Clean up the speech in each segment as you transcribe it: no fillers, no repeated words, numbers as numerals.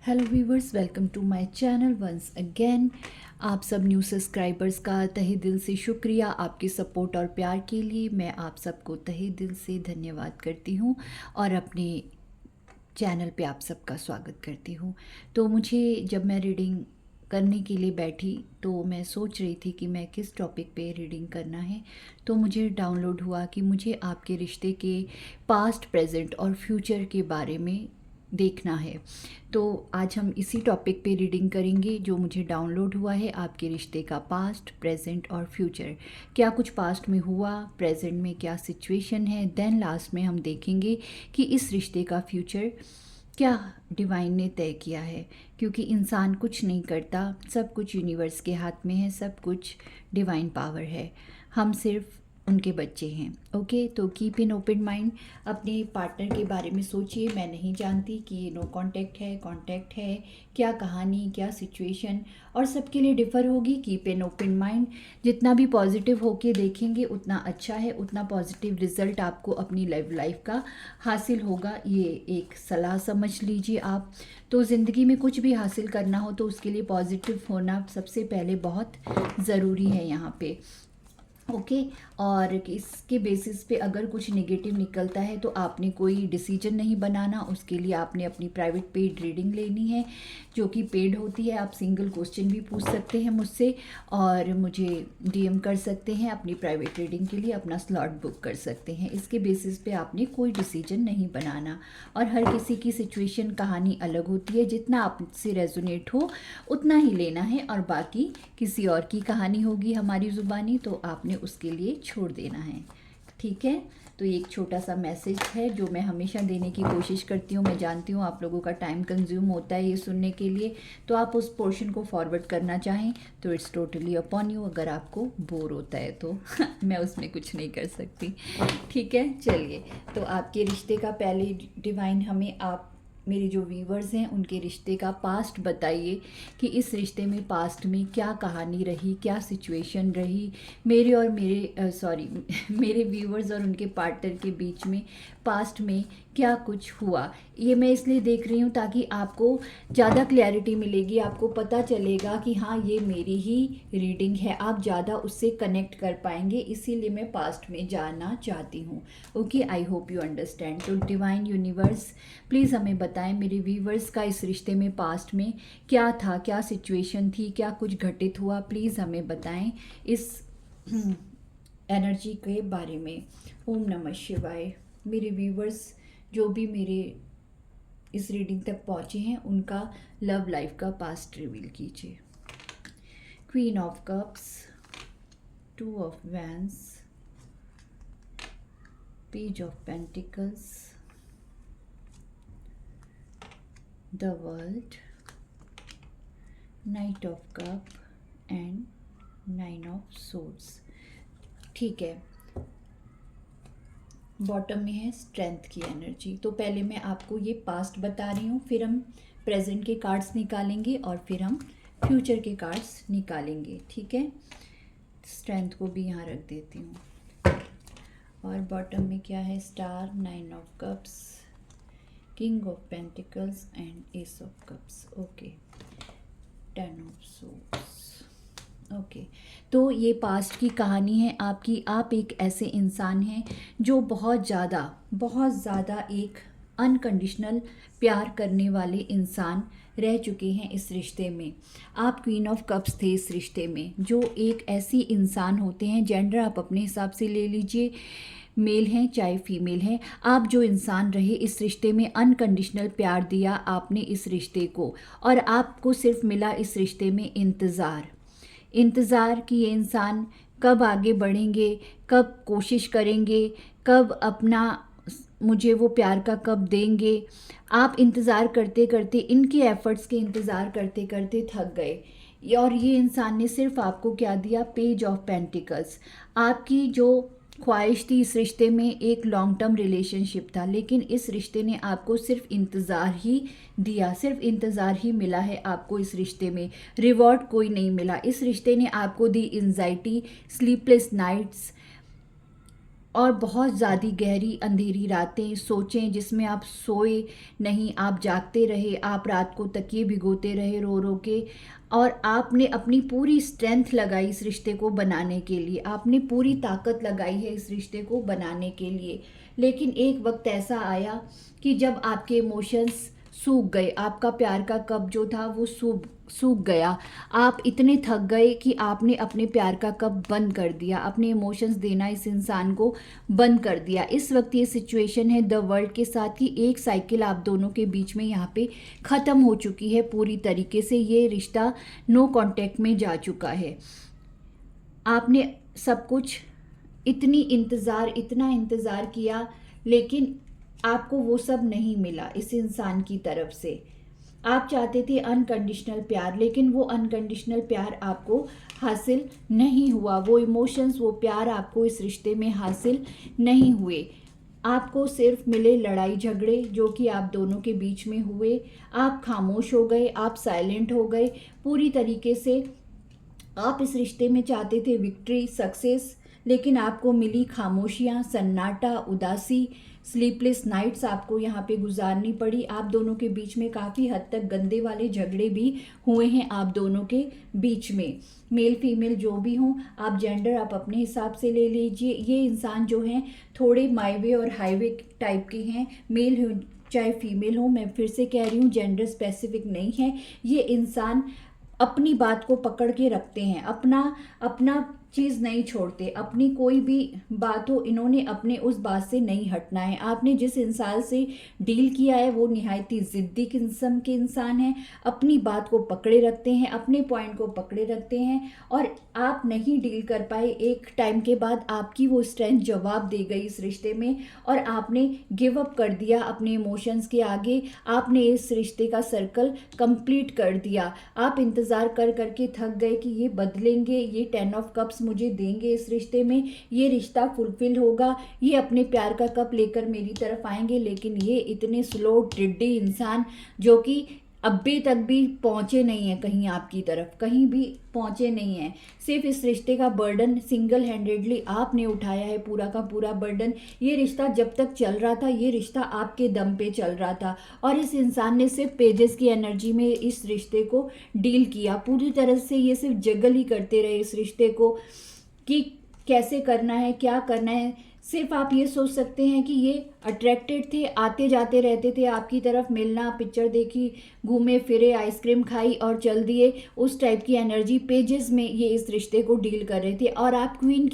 Hello viewers, welcome to my channel once again. आप सब new subscribers का तहे दिल से शुक्रिया आपके सपोर्ट और प्यार के लिए। मैं आप सबको तहे दिल से धन्यवाद करती हूँ और अपने चैनल पे आप सबका स्वागत करती हूँ। तो मुझे जब मैं रीडिंग करने के लिए बैठी तो मैं सोच रही थी कि मैं किस टॉपिक पे रीडिंग करना है। तो मुझे डाउनलोड हुआ कि मुझे आपके रिश्ते के पास्ट, प्रेजेंट और फ्यूचर के बारे में देखना है। तो आज हम इसी टॉपिक पे रीडिंग करेंगे जो मुझे डाउनलोड हुआ है, आपके रिश्ते का पास्ट, प्रेजेंट और फ्यूचर। क्या कुछ पास्ट में हुआ, प्रेजेंट में क्या सिचुएशन है, देन लास्ट में हम देखेंगे कि इस रिश्ते का फ्यूचर क्या डिवाइन ने तय किया है। क्योंकि इंसान कुछ नहीं करता, सब कुछ यूनिवर्स के हाथ में है, सब कुछ डिवाइन पावर है, हम सिर्फ उनके बच्चे हैं। ओके, तो कीप इन ओपन माइंड। अपने पार्टनर के बारे में सोचिए। मैं नहीं जानती कि ये नो कांटेक्ट है, कांटेक्ट है, क्या कहानी, क्या सिचुएशन, और सबके लिए डिफ़र होगी। Keep in open mind. जितना भी पॉजिटिव होके देखेंगे उतना अच्छा है, उतना पॉजिटिव रिजल्ट आपको अपनी लाइफ का हासिल होगा। ये एक सलाह समझ लीजिए आप। तो ज़िंदगी में कुछ भी हासिल करना हो तो उसके लिए पॉजिटिव होना सबसे पहले बहुत ज़रूरी है यहाँ पे। ओके, और इसके बेसिस पे अगर कुछ नेगेटिव निकलता है तो आपने कोई डिसीजन नहीं बनाना, उसके लिए आपने अपनी प्राइवेट पेड रीडिंग लेनी है जो कि पेड होती है। आप सिंगल क्वेश्चन भी पूछ सकते हैं मुझसे और मुझे डीएम कर सकते हैं। अपनी प्राइवेट रीडिंग के लिए अपना स्लॉट बुक कर सकते हैं। इसके बेसिस पे आपने कोई डिसीजन नहीं बनाना। और हर किसी की सिचुएशन, कहानी अलग होती है। जितना आपसे रेजोनेट हो उतना ही लेना है, और बाकी किसी और की कहानी होगी हमारी ज़ुबानी तो आपने उसके लिए छोड़ देना है। ठीक है, तो एक छोटा सा मैसेज है जो मैं हमेशा देने की कोशिश करती हूँ। मैं जानती हूँ आप लोगों का टाइम कंज्यूम होता है ये सुनने के लिए, तो आप उस पोर्शन को फॉरवर्ड करना चाहें तो इट्स टोटली अपॉन यू। अगर आपको बोर होता है तो मैं उसमें कुछ नहीं कर सकती। ठीक है, चलिए। तो आपके रिश्ते का पहले डिवाइन हमें आप मेरे जो व्यूवर्स हैं उनके रिश्ते का पास्ट बताइए कि इस रिश्ते में पास्ट में क्या कहानी रही, क्या सिचुएशन रही, मेरे और मेरे व्यूवर्स और उनके पार्टनर के बीच में पास्ट में क्या कुछ हुआ। ये मैं इसलिए देख रही हूँ ताकि आपको ज़्यादा क्लैरिटी मिलेगी, आपको पता चलेगा कि हाँ ये मेरी ही रीडिंग है, आप ज़्यादा उससे कनेक्ट कर पाएंगे। इसीलिए मैं पास्ट में जाना चाहती हूँ। Okay, I hope you understand. तो डिवाइन यूनिवर्स प्लीज़ हमें बताएं मेरे व्यूवर्स का इस रिश्ते में पास्ट में क्या था, क्या सिचुएशन थी, क्या कुछ घटित हुआ। प्लीज़ हमें बताएं इस एनर्जी के बारे में। ओम नमः शिवाय। मेरे व्यूवर्स जो भी मेरे इस रीडिंग तक पहुँचे हैं उनका लव लाइफ का पास्ट रिवील कीजिए। Queen of cups, two of vents, page of pentacles, the world, night of cup and nine of swords. ठीक है, बॉटम में है स्ट्रेंथ की एनर्जी। तो पहले मैं आपको ये पास्ट बता रही हूँ, फिर हम प्रेजेंट के कार्ड्स निकालेंगे और फिर हम फ्यूचर के कार्ड्स निकालेंगे। ठीक है, स्ट्रेंथ को भी यहाँ रख देती हूँ। और बॉटम में क्या है, star, nine of cups, king of pentacles and S of cups. Okay, ten of swords. Okay, तो ये पास्ट की कहानी है आपकी। आप एक ऐसे इंसान हैं जो बहुत ज़्यादा एक अनकंडीशनल प्यार करने वाले इंसान रह चुके हैं इस रिश्ते में। आप क्वीन ऑफ कप्स थे इस रिश्ते में, जो एक ऐसी इंसान होते हैं, जेंडर आप अपने हिसाब से ले लीजिए, मेल हैं चाहे फीमेल हैं। आप जो इंसान रहे इस रिश्ते में, अनकंडीशनल प्यार दिया आपने इस रिश्ते को, और आपको सिर्फ मिला इस रिश्ते में इंतज़ार कि ये इंसान कब आगे बढ़ेंगे, कब कोशिश करेंगे, कब अपना मुझे वो प्यार का कब देंगे। आप इंतज़ार करते करते, इनके एफ़र्ट्स के इंतज़ार करते करते थक गए, और ये इंसान ने सिर्फ आपको क्या दिया, पेज ऑफ पेंटिकल्स। आपकी जो ख्वाहिश थी इस रिश्ते में एक लॉन्ग टर्म रिलेशनशिप था, लेकिन इस रिश्ते ने आपको सिर्फ इंतज़ार ही दिया, सिर्फ इंतज़ार ही मिला है आपको इस रिश्ते में। रिवॉर्ड कोई नहीं मिला। इस रिश्ते ने आपको दी एंजाइटी, स्लीपलेस नाइट्स, और बहुत ज़्यादा गहरी अंधेरी रातें, सोचें जिसमें आप सोए नहीं, आप जागते रहे, आप रात को तकिए भिगोते रहे रो रो के, और आपने अपनी पूरी स्ट्रेंथ लगाई इस रिश्ते को बनाने के लिए, आपने पूरी ताकत लगाई है इस रिश्ते को बनाने के लिए। लेकिन एक वक्त ऐसा आया कि जब आपके इमोशंस सूख गए, आपका प्यार का कप जो था वो सूख गया। आप इतने थक गए कि आपने अपने प्यार का कप बंद कर दिया, अपने इमोशंस देना इस इंसान को बंद कर दिया। इस वक्त ये सिचुएशन है द वर्ल्ड के साथ कि एक साइकिल आप दोनों के बीच में यहाँ पे ख़त्म हो चुकी है पूरी तरीके से। ये रिश्ता नो कांटेक्ट में जा चुका है। आपने सब कुछ इतना इंतज़ार किया, लेकिन आपको वो सब नहीं मिला इस इंसान की तरफ से। आप चाहते थे अनकंडीशनल प्यार, लेकिन वो अनकंडीशनल प्यार आपको हासिल नहीं हुआ, वो इमोशंस, वो प्यार आपको इस रिश्ते में हासिल नहीं हुए। आपको सिर्फ मिले लड़ाई झगड़े जो कि आप दोनों के बीच में हुए। आप खामोश हो गए, आप साइलेंट हो गए पूरी तरीके से। आप इस रिश्ते में चाहते थे विक्ट्री, सक्सेस, लेकिन आपको मिली खामोशियाँ, सन्नाटा, उदासी, स्लीपलेस नाइट्स आपको यहाँ पे गुजारनी पड़ी। आप दोनों के बीच में काफ़ी हद तक गंदे वाले झगड़े भी हुए हैं आप दोनों के बीच में। मेल फीमेल जो भी हों, आप जेंडर आप अपने हिसाब से ले लीजिए। ये इंसान जो हैं थोड़े माईवे और हाईवे टाइप के हैं, मेल हो चाहे फीमेल हो। मैं फिर से कह रही हूँ, जेंडर स्पेसिफिक नहीं है। ये इंसान अपनी बात को पकड़ के रखते हैं, अपना अपना चीज़ नहीं छोड़ते। अपनी कोई भी बात हो, इन्होंने अपने उस बात से नहीं हटना है। आपने जिस इंसान से डील किया है वो निहायती ज़िद्दी किस्म के इंसान हैं, अपनी बात को पकड़े रखते हैं, अपने पॉइंट को पकड़े रखते हैं, और आप नहीं डील कर पाए। एक टाइम के बाद आपकी वो स्ट्रेंथ जवाब दे गई इस रिश्ते में, और आपने गिव अप कर दिया अपने इमोशंस के आगे। आपने इस रिश्ते का सर्कल कंप्लीट कर दिया। आप इंतज़ार कर करके थक गए कि ये बदलेंगे, ये 10 ऑफ कप्स मुझे देंगे इस रिश्ते में, ये रिश्ता फुलफिल होगा, ये अपने प्यार का कप लेकर मेरी तरफ आएंगे। लेकिन ये इतने स्लो टिड्डी इंसान जो कि अभी तक भी पहुँचे नहीं हैं कहीं आपकी तरफ, कहीं भी पहुँचे नहीं हैं। सिर्फ इस रिश्ते का बर्डन सिंगल हैंडेडली आपने उठाया है, पूरा का पूरा बर्डन। ये रिश्ता जब तक चल रहा था, ये रिश्ता आपके दम पे चल रहा था, और इस इंसान ने सिर्फ पेजेस की एनर्जी में इस रिश्ते को डील किया। पूरी तरह से ये सिर्फ जगल ही करते रहे इस रिश्ते को कि कैसे करना है, क्या करना है। सिर्फ आप ये सोच सकते हैं कि ये अट्रैक्टेड थे, आते जाते रहते थे आपकी तरफ, मिलना, पिक्चर देखी, घूमे फिरे, आइसक्रीम खाई और चल दिए। उस टाइप की एनर्जी पेजेस में ये इस रिश्ते को डील कर रहे थे, और आप क्वीन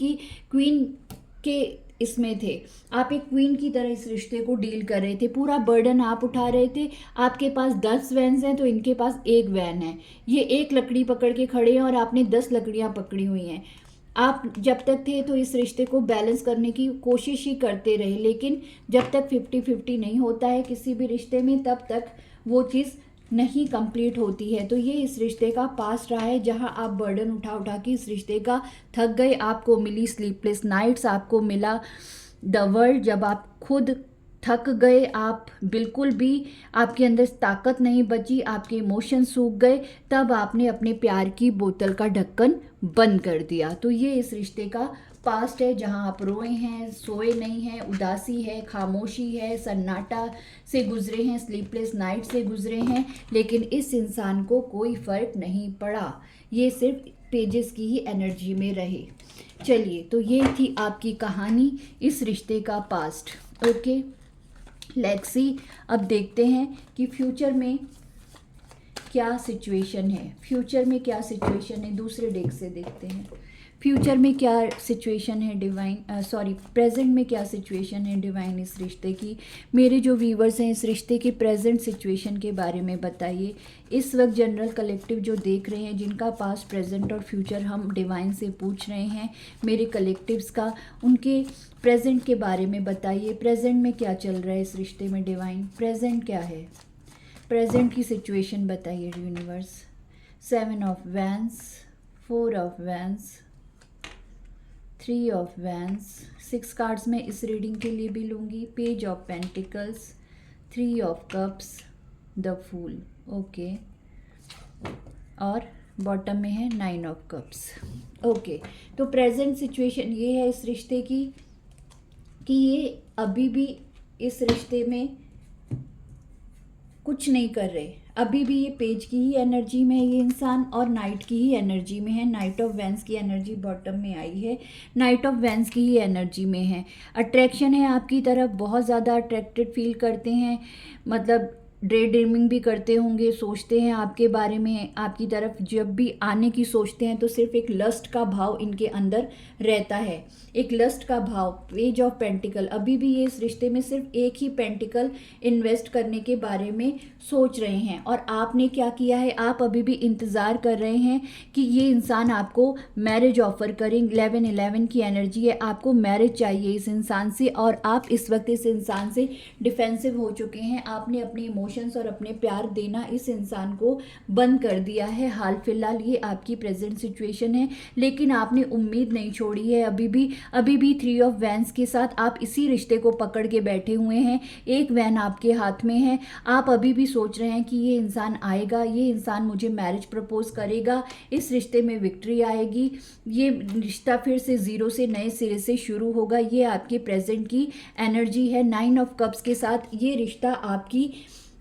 के इसमें थे। आप एक क्वीन की तरह इस रिश्ते को डील कर रहे थे, पूरा बर्डन आप उठा रहे थे। आपके पास 10 वैन्स हैं तो इनके पास एक वैन है। ये एक लकड़ी पकड़ के खड़े हैं और आपने 10 लकड़ियाँ पकड़ी हुई हैं। आप जब तक थे तो इस रिश्ते को बैलेंस करने की कोशिश ही करते रहे, लेकिन जब तक 50-50 नहीं होता है किसी भी रिश्ते में, तब तक वो चीज़ नहीं कंप्लीट होती है। तो ये इस रिश्ते का पास्ट रहा है, जहां आप बर्डन उठा उठा के इस रिश्ते का थक गए। आपको मिली स्लीपलेस नाइट्स, आपको मिला द वर्ल्ड। जब आप खुद थक गए, आप बिल्कुल भी, आपके अंदर ताकत नहीं बची, आपके इमोशन सूख गए, तब आपने अपने प्यार की बोतल का ढक्कन बंद कर दिया। तो ये इस रिश्ते का पास्ट है, जहां आप रोए हैं, सोए नहीं हैं, उदासी है, खामोशी है, सन्नाटा से गुजरे हैं, स्लीपलेस नाइट से गुजरे हैं, लेकिन इस इंसान को कोई फ़र्क नहीं पड़ा। ये सिर्फ पेजेस की ही एनर्जी में रहे। चलिए, तो ये थी आपकी कहानी, इस रिश्ते का पास्ट। Okay, let's see. अब देखते हैं कि फ्यूचर में क्या सिचुएशन है। फ्यूचर में क्या सिचुएशन है, दूसरे डेक से देखते हैं। फ्यूचर में क्या सिचुएशन है डिवाइन, प्रेजेंट में क्या सिचुएशन है डिवाइन इस रिश्ते की। मेरे जो व्यूवर्स हैं, इस रिश्ते की प्रेजेंट सिचुएशन के बारे में बताइए। इस वक्त जनरल कलेक्टिव जो देख रहे हैं, जिनका पास्ट, प्रेजेंट और फ्यूचर हम डिवाइन से पूछ रहे हैं, मेरे कलेक्टिव्स का, उनके प्रेजेंट के बारे में बताइए। प्रेजेंट में क्या चल रहा है इस रिश्ते में डिवाइन, प्रेजेंट क्या है, प्रेजेंट की सिचुएशन बताइए universe. 7 of wands, 4 of wands, 3 of wands. 6 cards मैं इस रीडिंग के लिए भी लूँगी। Page of pentacles, 3 of cups, the fool. Okay, और बॉटम में है 9 ऑफ कप्स। ओके, तो प्रेजेंट सिचुएशन ये है इस रिश्ते की कि ये अभी भी इस रिश्ते में कुछ नहीं कर रहे, अभी भी ये पेज की ही एनर्जी में है ये इंसान, और नाइट की ही एनर्जी में है। नाइट ऑफ वेंस की एनर्जी बॉटम में आई है, नाइट ऑफ वेंस की ही एनर्जी में है। अट्रैक्शन है आपकी तरफ, बहुत ज़्यादा अट्रैक्टेड फील करते हैं, मतलब डे ड्रीमिंग भी करते होंगे, सोचते हैं आपके बारे में, आपकी तरफ जब भी आने की सोचते हैं तो सिर्फ एक लस्ट का भाव इनके अंदर रहता है, एक लस्ट का भाव। पेज ऑफ पेंटिकल, अभी भी ये इस रिश्ते में सिर्फ एक ही पेंटिकल इन्वेस्ट करने के बारे में सोच रहे हैं। और आपने क्या किया है, आप अभी भी इंतज़ार कर रहे हैं कि ये इंसान आपको मैरिज ऑफर करें। 11-11 की एनर्जी है, आपको मैरिज चाहिए इस इंसान से, और आप इस वक्त इस इंसान से डिफेंसिव हो चुके हैं। आपने अपने इमोशंस और अपने प्यार देना इस इंसान को बंद कर दिया है। हाल फिलहाल ये आपकी प्रेजेंट सिचुएशन है, लेकिन आपने उम्मीद नहीं छोड़ी है। अभी भी 3 ऑफ वैंस के साथ आप इसी रिश्ते को पकड़ के बैठे हुए हैं। एक वैन आपके हाथ में है, आप अभी भी सोच रहे हैं कि ये इंसान आएगा, ये इंसान मुझे मैरिज प्रपोज करेगा, इस रिश्ते में विक्ट्री आएगी, ये रिश्ता फिर से ज़ीरो से नए सिरे से शुरू होगा। ये आपके प्रेजेंट की एनर्जी है। 9 ऑफ कप्स के साथ ये रिश्ता आपकी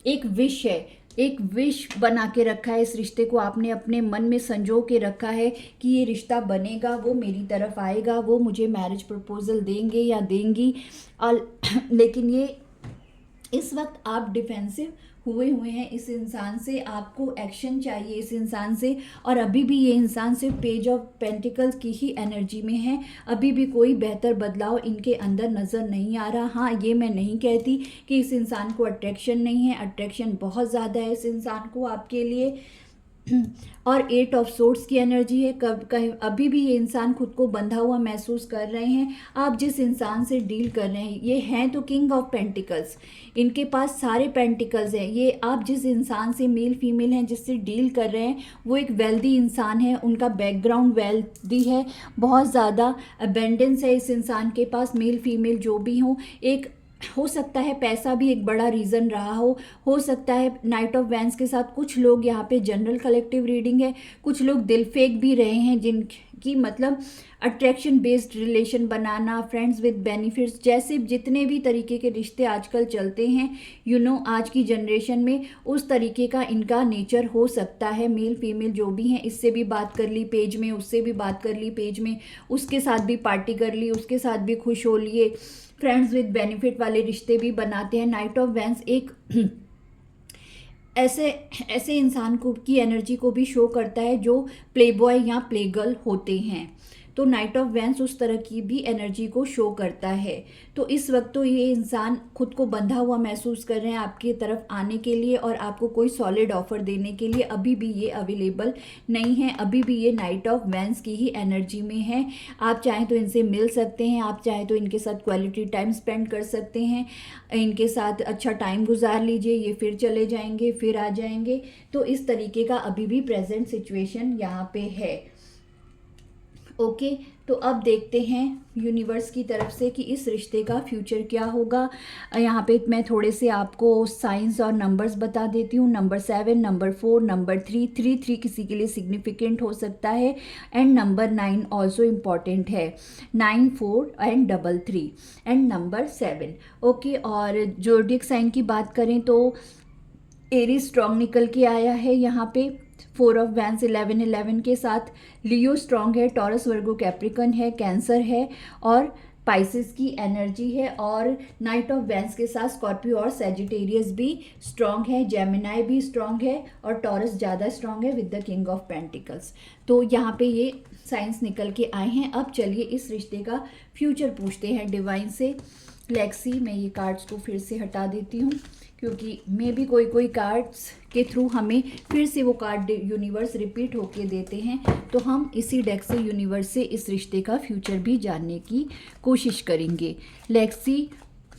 एक विश है, एक विश बना के रखा है। इस रिश्ते को आपने अपने मन में संजो के रखा है कि ये रिश्ता बनेगा, वो मेरी तरफ आएगा, वो मुझे मैरिज प्रपोजल देंगे या देंगी। और लेकिन ये इस वक्त आप डिफेंसिव हुए हैं इस इंसान से, आपको एक्शन चाहिए इस इंसान से। और अभी भी ये इंसान सिर्फ पेज ऑफ पेंटिकल्स की ही एनर्जी में है, अभी भी कोई बेहतर बदलाव इनके अंदर नज़र नहीं आ रहा। हाँ, ये मैं नहीं कहती कि इस इंसान को अट्रैक्शन नहीं है, अट्रैक्शन बहुत ज़्यादा है इस इंसान को आपके लिए। और 8 ऑफ सोर्ड्स की एनर्जी है। अभी भी ये इंसान खुद को बंधा हुआ महसूस कर रहे हैं। आप जिस इंसान से डील कर रहे हैं, ये हैं तो किंग ऑफ पेंटिकल्स, इनके पास सारे पेंटिकल्स हैं। ये आप जिस इंसान से, मेल फीमेल हैं, जिससे डील कर रहे हैं, वो एक वेल्दी इंसान है, उनका बैकग्राउंड वेल्दी है, बहुत ज़्यादा अबेंडेंस है इस इंसान के पास। मेल फीमेल जो भी हो, एक हो सकता है पैसा भी एक बड़ा रीज़न रहा हो सकता है। नाइट ऑफ वैंस के साथ कुछ लोग, यहाँ पे जनरल कलेक्टिव रीडिंग है, कुछ लोग दिल फेंक भी रहे हैं, जिनकी मतलब attraction based relation banana, friends with benefits, जैसे जितने भी तरीके के रिश्ते आजकल चलते हैं आज की जनरेशन में, उस तरीके का इनका नेचर हो सकता है। मेल फीमेल जो भी हैं, इससे भी बात कर ली पेज में, उससे भी बात कर ली पेज में, उसके साथ भी पार्टी कर ली, उसके साथ भी खुश हो लिए, फ्रेंड्स विद बेनिफिट वाले रिश्ते भी बनाते हैं। नाइट ऑफ वैंस एक ऐसे इंसान को की एनर्जी को भी शो करता है जो प्ले बॉय या प्ले गर्ल होते हैं। तो नाइट ऑफ वैंस उस तरह की भी एनर्जी को शो करता है। तो इस वक्त तो ये इंसान खुद को बंधा हुआ महसूस कर रहे हैं आपकी तरफ आने के लिए, और आपको कोई सॉलिड ऑफर देने के लिए अभी भी ये अवेलेबल नहीं है। अभी भी ये नाइट ऑफ वैंस की ही एनर्जी में है। आप चाहें तो इनसे मिल सकते हैं, आप चाहें तो इनके साथ क्वालिटी टाइम स्पेंड कर सकते हैं, इनके साथ अच्छा टाइम गुजार लीजिए, ये फिर चले जाएंगे, फिर आ जाएंगे। तो इस तरीके का अभी भी प्रेजेंट सिचुएशन यहाँ पे है। ओके, तो अब देखते हैं यूनिवर्स की तरफ से कि इस रिश्ते का फ्यूचर क्या होगा। यहाँ पे मैं थोड़े से आपको साइंस और नंबर्स बता देती हूँ। नंबर 7, नंबर 4, नंबर 3 किसी के लिए सिग्निफिकेंट हो सकता है, एंड नंबर 9 ऑल्सो इम्पॉर्टेंट है। 9, 4 एंड 3 एंड नंबर 7। ओके, और ज़ोडिएक साइन की बात करें तो एरीज स्ट्रॉन्ग निकल के आया है यहाँ पे। 4 ऑफ वैंस 11-11 के साथ लियो स्ट्रॉन्ग है, टॉरस वर्गो कैप्रिकन है, कैंसर है, और पाइसिस की एनर्जी है। और नाइट ऑफ वैंस के साथ स्कॉर्पियो और सेजिटेरियस भी स्ट्रॉन्ग है, जेमिनाई भी स्ट्रॉन्ग है, और टॉरस ज़्यादा स्ट्रॉन्ग है with the king of pentacles. तो यहाँ पे ये साइंस निकल के आए हैं। अब चलिए इस रिश्ते का फ्यूचर पूछते हैं डिवाइन से। लेक्सी, मैं ये कार्ड्स को फिर से हटा देती हूँ, क्योंकि मे भी कोई कार्ड्स के थ्रू हमें फिर से वो कार्ड यूनिवर्स रिपीट होके देते हैं, तो हम इसी डेक से यूनिवर्स से इस रिश्ते का फ्यूचर भी जानने की कोशिश करेंगे। Lexi,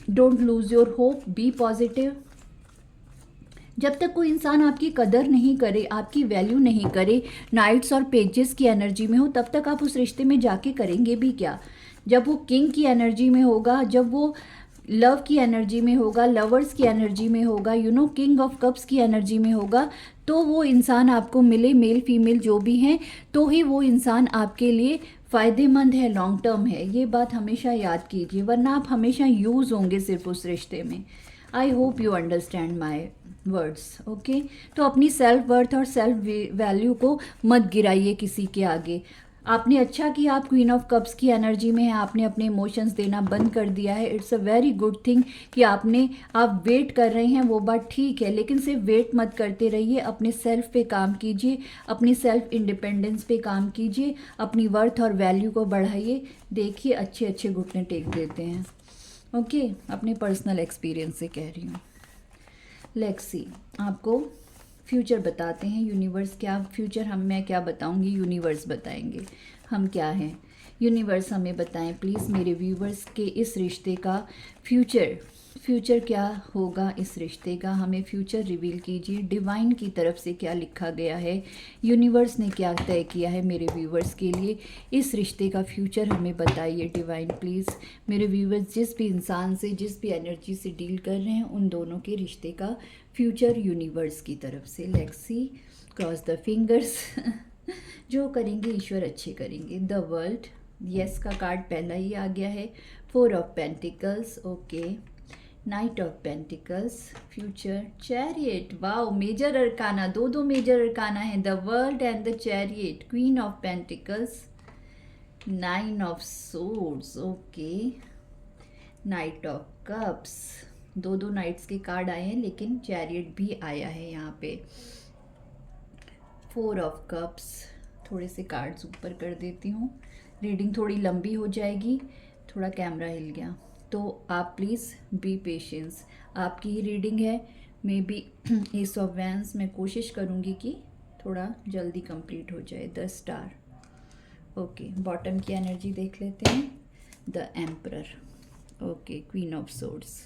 don't lose your hope, be positive. जब तक कोई इंसान आपकी कदर नहीं करे, आपकी वैल्यू नहीं करे, नाइट्स और पेजेस की एनर्जी में हो, तब तक आप उस रिश्ते में जाके करेंगे भी क्या। जब वो किंग की एनर्जी में होगा, जब वो लव की एनर्जी में होगा, लवर्स की एनर्जी में होगा, किंग ऑफ कप्स की एनर्जी में होगा, तो वो इंसान आपको मिले, मेल फीमेल जो भी हैं, तो ही वो इंसान आपके लिए फ़ायदेमंद है, लॉन्ग टर्म है। ये बात हमेशा याद कीजिए, वरना आप हमेशा यूज़ होंगे सिर्फ उस रिश्ते में। I hope you understand my words, okay. तो अपनी सेल्फ वर्थ और सेल्फ वैल्यू को मत गिराइए किसी के आगे। आपने अच्छा किया, आप क्वीन ऑफ कप्स की एनर्जी में हैं, आपने अपने इमोशंस देना बंद कर दिया है। It's a very good thing कि आप वेट कर रहे हैं, वो बात ठीक है, लेकिन सिर्फ वेट मत करते रहिए, अपने सेल्फ पे काम कीजिए, अपनी सेल्फ इंडिपेंडेंस पे काम कीजिए, अपनी वर्थ और वैल्यू को बढ़ाइए। देखिए अच्छे अच्छे घुटने टेक देते हैं, ओके। अपने पर्सनल एक्सपीरियंस से कह रही हूँ। लेट्स सी, आपको फ्यूचर बताते हैं यूनिवर्स क्या फ्यूचर मैं क्या बताऊंगी, यूनिवर्स बताएंगे हम क्या हैं। यूनिवर्स हमें बताएं प्लीज़ मेरे व्यूवर्स के इस रिश्ते का फ्यूचर क्या होगा, इस रिश्ते का हमें फ्यूचर रिवील कीजिए। डिवाइन की तरफ से क्या लिखा गया है, यूनिवर्स ने क्या तय किया है मेरे व्यूवर्स के लिए, इस रिश्ते का फ्यूचर हमें बताइए डिवाइन प्लीज़। मेरे व्यूवर्स जिस भी इंसान से, जिस भी एनर्जी से डील कर रहे हैं, उन दोनों के रिश्ते का फ्यूचर यूनिवर्स की तरफ से। Let's see, cross the fingers. जो करेंगे ईश्वर अच्छे करेंगे। द वर्ल्ड, यस का कार्ड पहला ही आ गया है। 4 of pentacles, okay. Knight of pentacles, future, chariot, wow, major arcana, दो मेजर अरकाना है, the world and the chariot. Queen of pentacles, 9 of swords, okay. Knight of cups, दो knights के कार्ड आए हैं, लेकिन चैरियट भी आया है यहाँ पे। 4 ऑफ कप्स, थोड़े से कार्ड्स ऊपर कर देती हूँ, रीडिंग थोड़ी लंबी हो जाएगी, थोड़ा कैमरा हिल गया, तो आप प्लीज़ बी पेशेंस। आपकी ही रीडिंग है, may be S of vents, मैं कोशिश करूँगी कि थोड़ा जल्दी कंप्लीट हो जाए। The star, okay. बॉटम की एनर्जी देख लेते हैं। The emperor, okay. Queen of swords,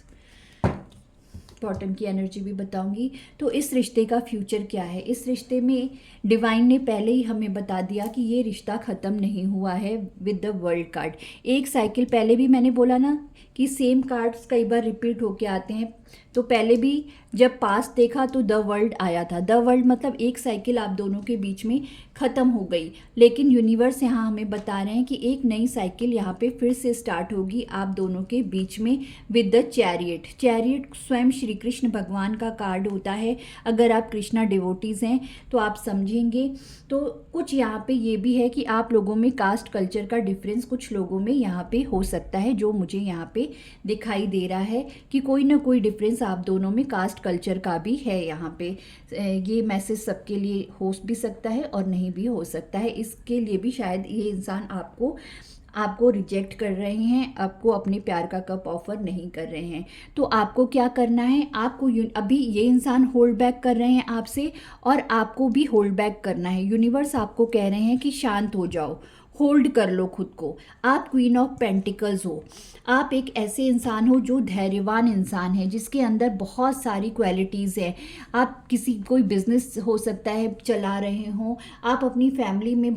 bottom की एनर्जी भी बताऊंगी। तो इस रिश्ते का फ्यूचर क्या है, इस रिश्ते में डिवाइन ने पहले ही हमें बता दिया कि ये रिश्ता ख़त्म नहीं हुआ है विद द वर्ल्ड कार्ड। एक साइकिल पहले भी मैंने बोला ना कि सेम कार्ड्स कई बार रिपीट होके आते हैं, तो पहले भी जब पास देखा तो द वर्ल्ड आया था। द वर्ल्ड मतलब एक साइकिल आप दोनों के बीच में ख़त्म हो गई, लेकिन यूनिवर्स यहाँ हमें बता रहे हैं कि एक नई साइकिल यहाँ पे फिर से स्टार्ट होगी आप दोनों के बीच में विद द चैरियट। चैरियट स्वयं श्री कृष्ण भगवान का कार्ड होता है। अगर आप कृष्णा डिवोटीज़ हैं तो आप समझेंगे। तो कुछ यहाँ पे ये भी है कि आप लोगों में कास्ट कल्चर का डिफरेंस कुछ लोगों में यहाँ पे हो सकता है, जो मुझे यहाँ पे दिखाई दे रहा है कि कोई ना कोई डिफरेंस आप दोनों में कास्ट कल्चर का भी है। यहाँ पे ये मैसेज सबके लिए हो भी सकता है और नहीं भी हो सकता है। इसके लिए भी शायद ये इंसान आपको रिजेक्ट कर रहे हैं, आपको अपने प्यार का कप ऑफर नहीं कर रहे हैं। तो आपको क्या करना है, आपको अभी ये इंसान होल्ड बैक कर रहे हैं आपसे, और आपको भी होल्ड बैक करना है। यूनिवर्स आपको कह रहे हैं कि शांत हो जाओ, होल्ड कर लो खुद को। आप क्वीन ऑफ पेंटिकल्स हो, आप एक ऐसे इंसान हो जो धैर्यवान इंसान है, जिसके अंदर बहुत सारी क्वालिटीज़ हैं। आप कोई बिजनेस हो सकता है चला रहे हो, आप अपनी फैमिली में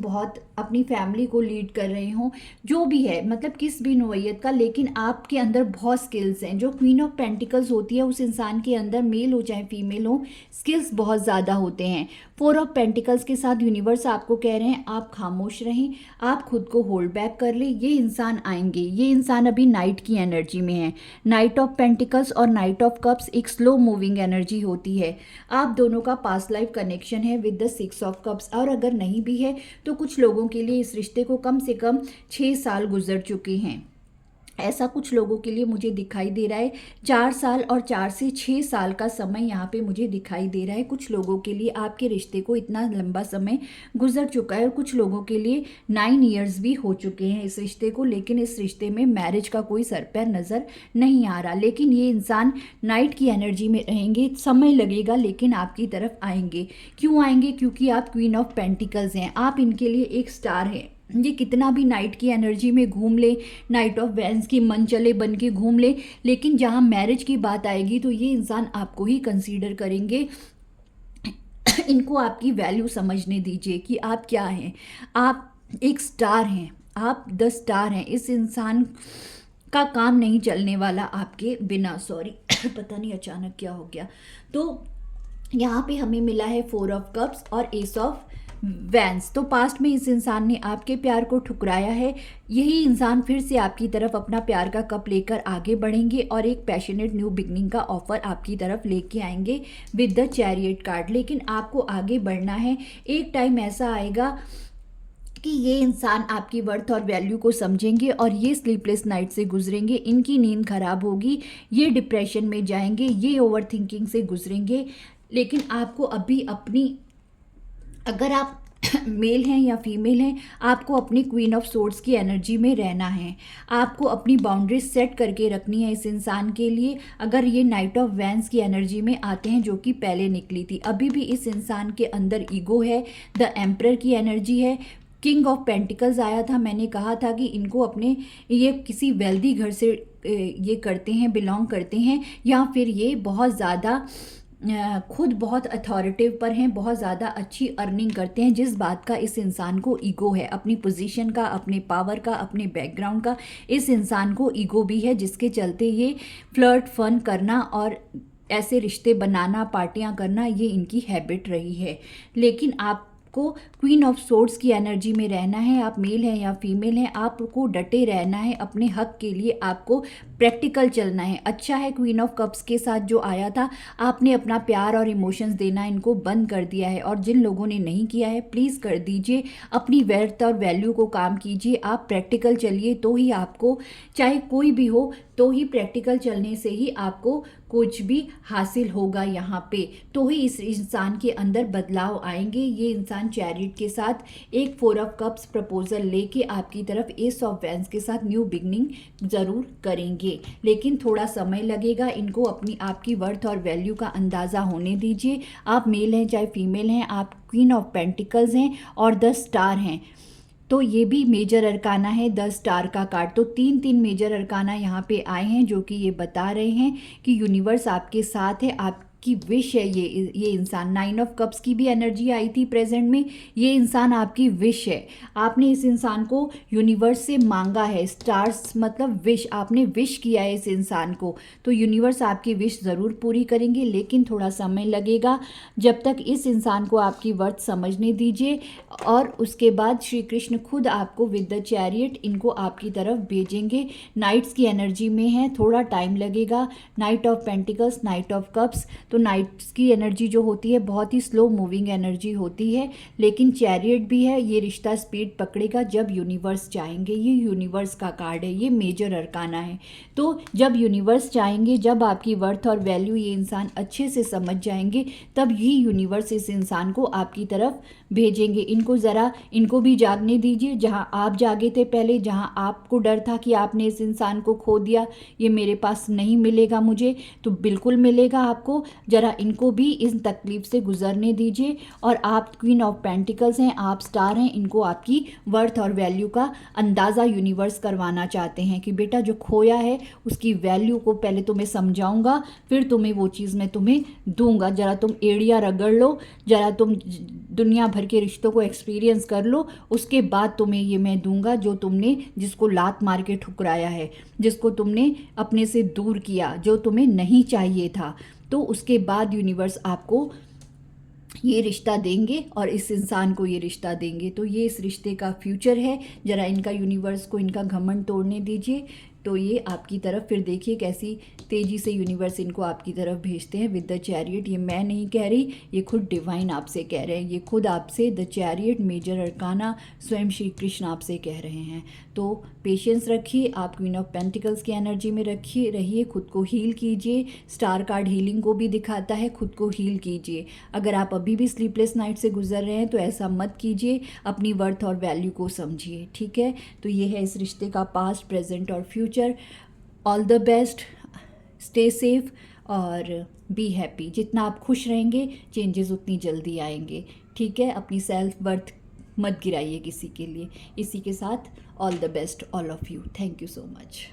अपनी फैमिली को लीड कर रहे हो, जो भी है, मतलब किस भी नौइयत का, लेकिन आपके अंदर बहुत स्किल्स हैं। जो क्वीन ऑफ पेंटिकल्स होती है उस इंसान के अंदर, मेल हो चाहे फीमेल हो, स्किल्स बहुत ज़्यादा होते हैं। 4 ऑफ पेंटिकल्स के साथ यूनिवर्स आपको कह रहे हैं आप खामोश रहें, आप खुद को होल्ड बैक कर ले। ये इंसान आएंगे, ये इंसान अभी नाइट की एनर्जी में है। नाइट ऑफ पेंटिकल्स और नाइट ऑफ कप्स एक स्लो मूविंग एनर्जी होती है। आप दोनों का पास्ट लाइफ कनेक्शन है विद द 6 ऑफ कप्स, और अगर नहीं भी है तो कुछ लोगों के लिए इस रिश्ते को कम से कम 6 साल गुजर चुके हैं। ऐसा कुछ लोगों के लिए मुझे दिखाई दे रहा है। 4 साल और 4 से 6 साल का समय यहाँ पे मुझे दिखाई दे रहा है। कुछ लोगों के लिए आपके रिश्ते को इतना लंबा समय गुजर चुका है, और कुछ लोगों के लिए 9 ईयर्स भी हो चुके हैं इस रिश्ते को, लेकिन इस रिश्ते में मैरिज का कोई सर पैर नज़र नहीं आ रहा। लेकिन ये इंसान नाइट की एनर्जी में रहेंगे, समय लगेगा लेकिन आपकी तरफ आएंगे। क्यों आएंगे? क्योंकि आप क्वीन ऑफ पेंटिकल्स हैं, आप इनके लिए एक स्टार हैं। ये कितना भी नाइट की एनर्जी में घूम ले, नाइट ऑफ वैंस की मन चले बन के घूम ले, लेकिन जहाँ मैरिज की बात आएगी तो ये इंसान आपको ही कंसीडर करेंगे। इनको आपकी वैल्यू समझने दीजिए कि आप क्या हैं। आप एक स्टार हैं, आप द स्टार हैं। इस इंसान का काम नहीं चलने वाला आपके बिना। सॉरी, पता नहीं अचानक क्या हो गया। तो यहाँ पे हमें मिला है 4 ऑफ कप्स और एस ऑफ वैंस। तो पास्ट में इस इंसान ने आपके प्यार को ठुकराया है। यही इंसान फिर से आपकी तरफ अपना प्यार का कप लेकर आगे बढ़ेंगे और एक पैशनेट न्यू बिगनिंग का ऑफर आपकी तरफ लेके आएंगे विद द चैरियट कार्ड। लेकिन आपको आगे बढ़ना है। एक टाइम ऐसा आएगा कि ये इंसान आपकी वर्थ और वैल्यू को समझेंगे और ये स्लीपलेस नाइट से गुजरेंगे, इनकी नींद खराब होगी, ये डिप्रेशन में जाएंगे, ये ओवर थिंकिंग से गुजरेंगे। लेकिन आपको अभी अपनी, अगर आप मेल हैं या फीमेल हैं, आपको अपनी क्वीन ऑफ सोर्ड्स की एनर्जी में रहना है। आपको अपनी बाउंड्रीज सेट करके रखनी है इस इंसान के लिए। अगर ये नाइट ऑफ वैंस की एनर्जी में आते हैं जो कि पहले निकली थी, अभी भी इस इंसान के अंदर ईगो है, द एम्परर की एनर्जी है, किंग ऑफ पेंटिकल्स आया था। मैंने कहा था कि इनको अपने, ये किसी वेल्दी घर से ये करते हैं, बिलोंग करते हैं, या फिर ये बहुत ज़्यादा खुद बहुत अथॉरिटिव पर हैं, बहुत ज़्यादा अच्छी अर्निंग करते हैं। जिस बात का इस इंसान को ईगो है, अपनी पोजीशन का, अपने पावर का, अपने बैकग्राउंड का, इस इंसान को ईगो भी है, जिसके चलते ये फ्लर्ट फन करना और ऐसे रिश्ते बनाना, पार्टियां करना, ये इनकी हैबिट रही है। लेकिन आपको क्वीन ऑफ सोर्ड्स की एनर्जी में रहना है। आप मेल हैं या फीमेल हैं, आपको डटे रहना है अपने हक के लिए, आपको प्रैक्टिकल चलना है। अच्छा है क्वीन ऑफ कप्स के साथ जो आया था, आपने अपना प्यार और इमोशंस देना इनको बंद कर दिया है, और जिन लोगों ने नहीं किया है प्लीज़ कर दीजिए। अपनी वर्थ और वैल्यू को काम कीजिए, आप प्रैक्टिकल चलिए, तो ही आपको, चाहे कोई भी हो, तो ही प्रैक्टिकल चलने से ही आपको कुछ भी हासिल होगा यहाँ पे, तो ही इस इंसान के अंदर बदलाव आएंगे। ये इंसान चैरियट के साथ एक 4 ऑफ कप्स प्रपोजल लेके आपकी तरफ एस ऑफ वैंस के साथ न्यू बिगनिंग ज़रूर करेंगे, लेकिन थोड़ा समय लगेगा। इनको अपनी, आपकी वर्थ और वैल्यू का अंदाज़ा होने दीजिए। आप मेल हैं चाहे फीमेल हैं, आप क्वीन ऑफ पेंटिकल्स हैं और 10 स्टार हैं, तो ये भी मेजर अरकाना है 10 स्टार का कार्ड। तो 3 मेजर अरकाना यहाँ पे आए हैं जो कि ये बता रहे हैं कि यूनिवर्स आपके साथ है, आपकी विश है। ये इंसान 9 ऑफ कप्स की भी एनर्जी आई थी प्रेजेंट में। ये इंसान आपकी विश है। आपने इस इंसान को यूनिवर्स से मांगा है, स्टार्स मतलब विश, आपने विश किया है इस इंसान को, तो यूनिवर्स आपकी विश ज़रूर पूरी करेंगे, लेकिन थोड़ा समय लगेगा। जब तक इस इंसान को आपकी वर्थ समझने दीजिए, और उसके बाद श्री कृष्ण खुद आपको विद द चैरियट इनको आपकी तरफ भेजेंगे। नाइट्स की एनर्जी में है, थोड़ा टाइम लगेगा। Night of pentacles, night of cups, तो नाइट्स की एनर्जी जो होती है बहुत ही स्लो मूविंग एनर्जी होती है, लेकिन चैरियट भी है। ये रिश्ता स्पीड पकड़ेगा जब यूनिवर्स चाहेंगे। ये यूनिवर्स का कार्ड है, ये मेजर अरकाना है। तो जब यूनिवर्स चाहेंगे, जब आपकी वर्थ और वैल्यू ये इंसान अच्छे से समझ जाएंगे, तब ही यूनिवर्स इस इंसान को आपकी तरफ भेजेंगे। इनको ज़रा, इनको भी जागने दीजिए। जहाँ आप जागे थे पहले, जहाँ आपको डर था कि आपने इस इंसान को खो दिया, ये मेरे पास नहीं मिलेगा मुझे, तो बिल्कुल मिलेगा आपको। ज़रा इनको भी इस तकलीफ़ से गुजरने दीजिए। और आप क्वीन ऑफ पेंटिकल्स हैं, आप स्टार हैं, इनको आपकी वर्थ और वैल्यू का अंदाज़ा यूनिवर्स करवाना चाहते हैं कि बेटा जो खोया है उसकी वैल्यू को पहले तुम्हें समझाऊंगा, फिर तुम्हें वो चीज़ मैं तुम्हें दूंगा। ज़रा तुम एड़िया रगड़ लो, ज़रा तुम दुनिया भर के रिश्तों को एक्सपीरियंस कर लो, उसके बाद तुम्हें ये मैं दूंगा जो तुमने, जिसको लात मार के ठुकराया है, जिसको तुमने अपने से दूर किया, जो तुम्हें नहीं चाहिए था। तो उसके बाद यूनिवर्स आपको ये रिश्ता देंगे और इस इंसान को ये रिश्ता देंगे। तो ये इस रिश्ते का फ्यूचर है। ज़रा इनका, यूनिवर्स को इनका घमंड तोड़ने दीजिए, तो ये आपकी तरफ, फिर देखिए कैसी तेज़ी से यूनिवर्स इनको आपकी तरफ भेजते हैं विद द चैरियट। ये मैं नहीं कह रही, ये खुद डिवाइन आपसे कह रहे हैं, ये खुद आपसे द चैरियट मेजर अरकाना स्वयं श्री कृष्ण आपसे कह रहे हैं। तो पेशेंस रखिए, आप क्वीन ऑफ पेंटिकल्स की एनर्जी में रखिए, रहिए, खुद को हील कीजिए। स्टार कार्ड हीलिंग को भी दिखाता है, खुद को हील कीजिए। अगर आप अभी भी स्लीपलेस नाइट से गुजर रहे हैं तो ऐसा मत कीजिए, अपनी वर्थ और वैल्यू को समझिए, ठीक है। तो ये है इस रिश्ते का पास्ट, प्रेजेंट और future. All the best, stay safe और बी हैप्पी। जितना आप खुश रहेंगे, चेंजेस उतनी जल्दी आएंगे, ठीक है। अपनी सेल्फ वर्थ मत गिराइए किसी के लिए। इसी के साथ all the best all of you. Thank you so much.